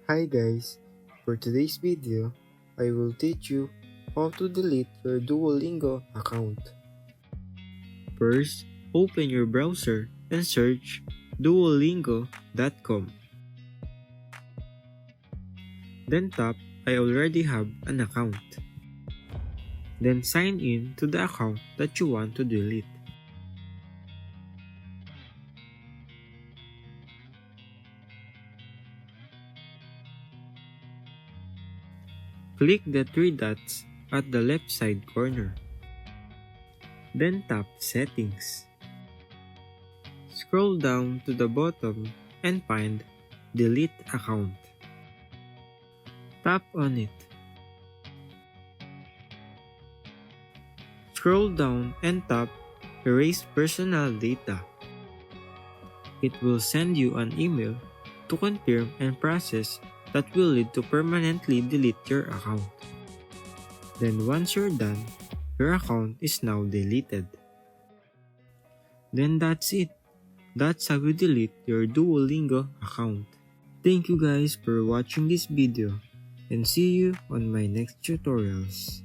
Hi guys, for today's video, I will teach you how to delete your Duolingo account. First, open your browser and search duolingo.com. Then tap I already have an account. Then sign in to the account that you want to delete. Click the three dots at the left side corner. Then tap Settings. Scroll down to the bottom and find Delete Account. Tap on it. Scroll down and tap Erase Personal Data. It will send you an email to confirm and process that will lead to permanently delete your account. Then once you're done, your account is now deleted. Then that's it. That's how you delete your Duolingo account. Thank you guys for watching this video and see you on my next tutorials.